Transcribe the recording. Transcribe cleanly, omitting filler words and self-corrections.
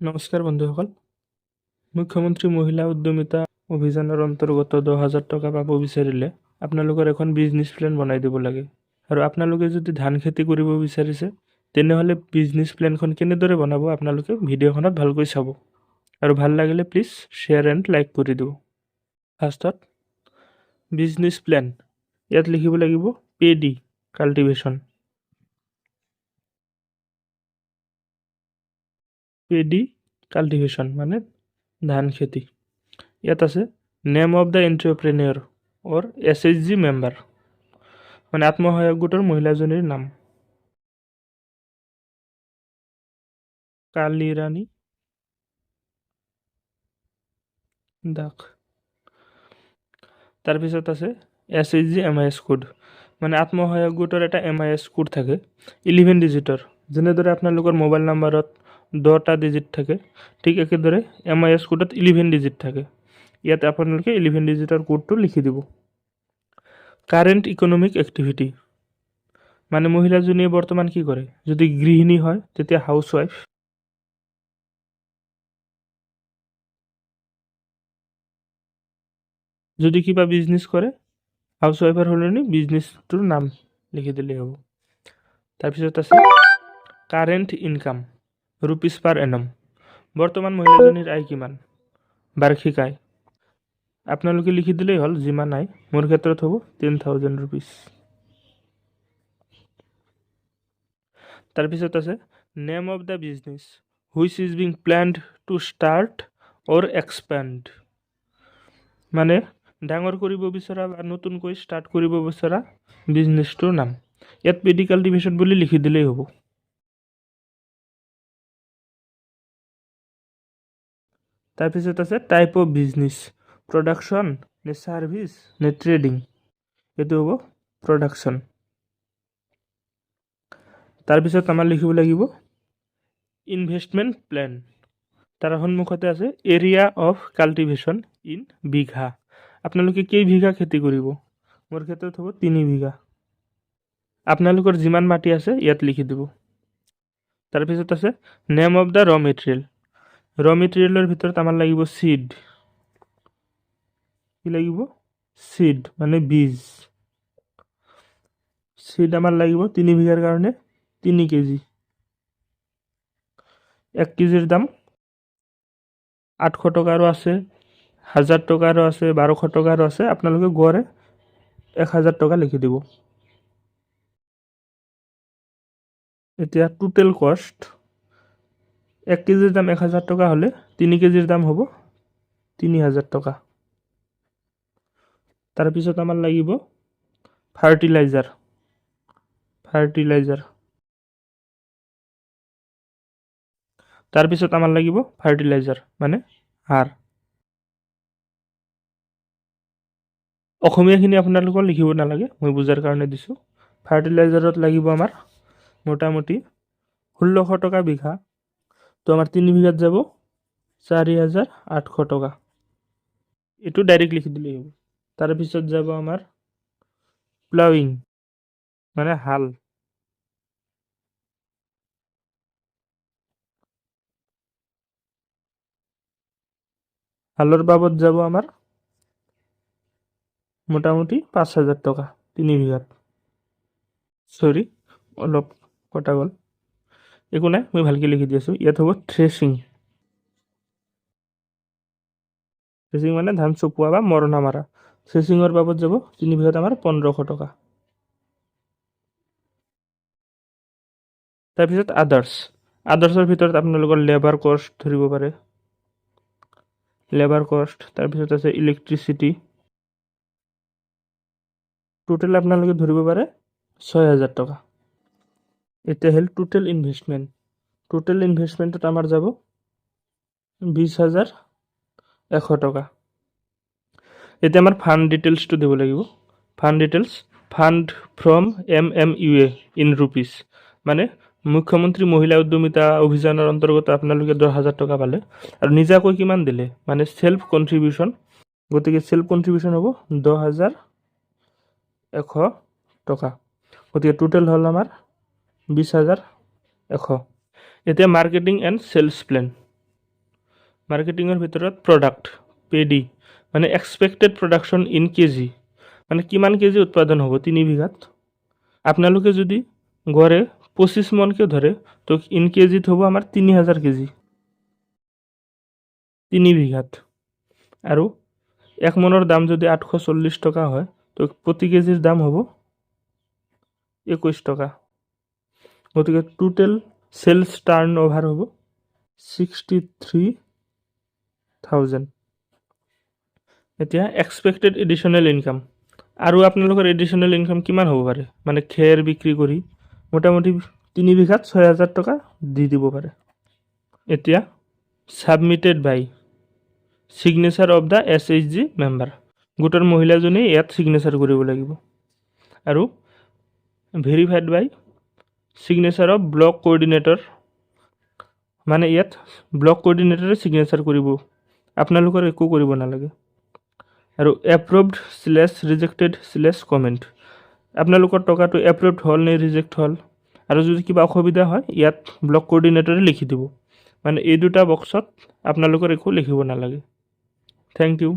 নমস্কাৰ বন্ধুসকল। মুখ্যমন্ত্ৰী মহিলা উদ্যমিতা অভিযানৰ অন্তৰ্গত 10,000 টকা পাব বিচাৰিলে আপোনালোকৰ এখন বিজনেছ প্লেন বনাই দিব লাগে। আৰু আপোনালোকে যদি ধান খেতি কৰিব বিচাৰিছে তেনেহ'লে বিজনেছ প্লেনখন কেনেদৰে বনাব আপোনালোকে ভিডিঅ'খনত ভালকৈ চাব। আৰু ভাল লাগিলে প্লিজ শ্বেয়াৰ এণ্ড লাইক কৰি দিব। ফাৰ্ষ্টত বিজনেছ প্লেন, ইয়াত লিখিব লাগিব পেডি কাল্টিভেশ্যন। পেডি কাল্টিভেশ্যন মানে ধান খেতি। ইয়াত আছে name of the entrepreneur or SHG member, মানে আত্মসহায়ক গোটৰ মহিলাজনীৰ নাম কালিৰাণী দাস। তাৰপিছত আছে SHG MIS কোড, মানে আত্মসহায়ক গোটৰ এটা MIS কোড থাকে 11 ডিজিটৰ। যেনেদৰে আপোনালোকৰ মোবাইল নাম্বাৰত 10টা ডিজিট থাকে, ঠিক একেদৰে MIS কোডত 11 ডিজিট থাকে। ইয়াত আপোনালোকে 11 ডিজিটৰ কোডটো লিখি দিব। কাৰেণ্ট ইকনমিক এক্টিভিটি, মানে মহিলাজনীয়ে বৰ্তমান কি কৰে। যদি গৃহিণী হয় তেতিয়া হাউচৱাইফ, যদি কিবা বিজনেছ কৰে হাউচৱাইফৰ সলনি বিজনেছটোৰ নাম লিখি দিলেই হ'ব। তাৰপিছত আছে কাৰেণ্ট ইনকাম ৰুপিজ পাৰ এনম, বৰ্তমান মহিলাজনীৰ আয় কিমান, বাৰ্ষিক আয় আপোনালোকে লিখি দিলেই হ'ল, যিমান আয়। মোৰ ক্ষেত্ৰত হ'ব 10,000 ৰুপিজ। তাৰপিছত আছে name of the business which is being planned to start or expand, মানে ডাঙৰ কৰিব বিচৰা বা নতুনকৈ ষ্টাৰ্ট কৰিব বিচৰা বিজনেছটোৰ নাম। ইয়াত পেডি কাল্টিভেশ্যন বুলি লিখি দিলেই হ'ব। তাৰপিছত আছে টাইপ অফ বিজনেছ, প্ৰডাকশ্যন নে ছাৰ্ভিচ নে ট্ৰেডিং, এইটো হ'ব প্ৰডাকশ্যন। তাৰপিছত আমাৰ লিখিব লাগিব ইনভেষ্টমেণ্ট প্লেন, তাৰ সন্মুখতে আছে এৰিয়া অফ কাল্টিভেশ্যন ইন বিঘা, আপোনালোকে কেই বিঘা খেতি কৰিব। মোৰ ক্ষেত্ৰত হ'ব 3 বিঘা। আপোনালোকৰ যিমান মাটি আছে ইয়াত লিখি দিব। তাৰপিছত আছে নেম অফ দ্য ৰ মেটেৰিয়েল, ৰ মেটেৰিয়েলৰ ভিতৰত আমাৰ লাগিব চিড, কি লাগিব চিড মানে বীজ। চিড আমাৰ লাগিব 3 বিঘাৰ কাৰণে 3 কেজি। 1 কেজিৰ দাম 800 টকাৰো আছে, 1000 টকাৰো আছে, 1200 টকাৰো আছে। আপোনালোকে গড়ে 1000 টকা লিখি দিব। এতিয়া টোটেল কষ্ট, 1 কেজিৰ দাম 1000 টকা হ'লে 3 কেজিৰ দাম হ'ব 3000 টকা। তাৰপিছত আমাৰ লাগিব ফাৰ্টিলাইজাৰ, তাৰপিছত আমাৰ লাগিব ফাৰ্টিলাইজাৰ মানে সাৰ। অসমীয়াখিনি আপোনালোকৰ লিখিব নালাগে, মই বুজাৰ কাৰণে দিছোঁ। ফাৰ্টিলাইজাৰত লাগিব আমাৰ মোটামুটি 1600 টকা বিঘা, তো আমাৰ 3 বিঘাত যাব 4800 টকা। এইটো ডাইৰেক্ট লিখি দিলেই হ'ব। তাৰপিছত যাব আমাৰ প্লাউইং মানে হাল, হালৰ বাবদ যাব আমাৰ মোটামুটি 5000 টকা 3 বিঘাত। সৰি অলপ কটা গ'ল, একো নাই, মই ভালকৈ লিখি দি আছোঁ। ইয়াত হ'ব থ্ৰেছিং মানে ধান চপোৱা বা মৰণা মাৰা। থ্ৰেছিঙৰ বাবদ যাব 3 বিঘাত আমাৰ 1500 টকা। তাৰপিছত আদাৰ্ছৰ ভিতৰত আপোনালোকৰ লেবাৰ কষ্ট ধৰিব পাৰে, লেবাৰ কষ্ট। তাৰপিছত আছে ইলেক্ট্ৰিচিটি, টোটেল আপোনালোকে ধৰিব পাৰে 6000 টকা। এতিয়া হ'ল টোটেল ইনভেষ্টমেণ্টত আমাৰ যাব 20,100 টকা। এতিয়া আমাৰ ফাণ্ড ডিটেইলছটো দিব লাগিব। Fund details, fund from MMUA in rupees, মানে মুখ্যমন্ত্ৰী মহিলা উদ্যমিতা অভিযানৰ অন্তৰ্গত আপোনালোকে 10,000 টকা পালে আৰু নিজাকৈ কিমান দিলে, মানে চেল্ফ কণ্ট্ৰিবিউশ্যন। গতিকে চেল্ফ কণ্ট্ৰিবিউশ্যন হ'ব 10,100 টকা। গতিকে টোটেল হ'ল আমাৰ 20,100। এতিয়া মাৰ্কেটিং এণ্ড চেল্ছ প্লেন, মাৰ্কেটিঙৰ ভিতৰত প্ৰডাক্ট PD মানে এক্সপেক্টেড প্ৰডাকশ্যন ইন কেজি মানে কিমান কেজি উৎপাদন হ'ব 3 বিঘাত আপোনালোকে যদি গড়ে 25 মনকে ধৰে তো ইন কেজিত হ'ব আমাৰ 3000 কেজি 3 বিঘাত আৰু 1 মনৰ দাম যদি 840 টকা হয় তো প্ৰতি কেজিৰ দাম হ'ব 21 টকা গতিকে টোটেল সেলস টাৰ্ন ওভাৰ হ'ব 63,000 এতিয়া এক্সপেক্টেড এডিশনেল ইনকাম আৰু আপোনালোকৰ এডিশনেল ইনকাম কিমান হ'ব পাৰে মানে খেৰ বিক্ৰী কৰি মোটামুটি 3 বিঘাত 6000 টকা দি দিব পাৰে এতিয়া submitted by signature of the SHG member গোটৰ মহিলাজনী ইয়াত সিগনেচাৰ কৰিব লাগিব আৰু verified by signature of block coordinator মানে ইয়াত ব্লক কোঅৰ্ডিনেটৰে সিগনেচাৰ কৰিব আপোনালোকৰ একো কৰিব নালাগে আৰু approved/rejected/comment আপোনালোকৰ টকাটো এপ্ৰুভড হ'ল নে ৰিজেক্ট হ'ল আৰু যদি কিবা অসুবিধা হয় ইয়াত ব্লক কোঅৰ্ডিনেটৰে লিখি দিব মানে এই দুটা বক্সত আপোনালোকৰ একো লিখিব নালাগে থ্যাংক ইউ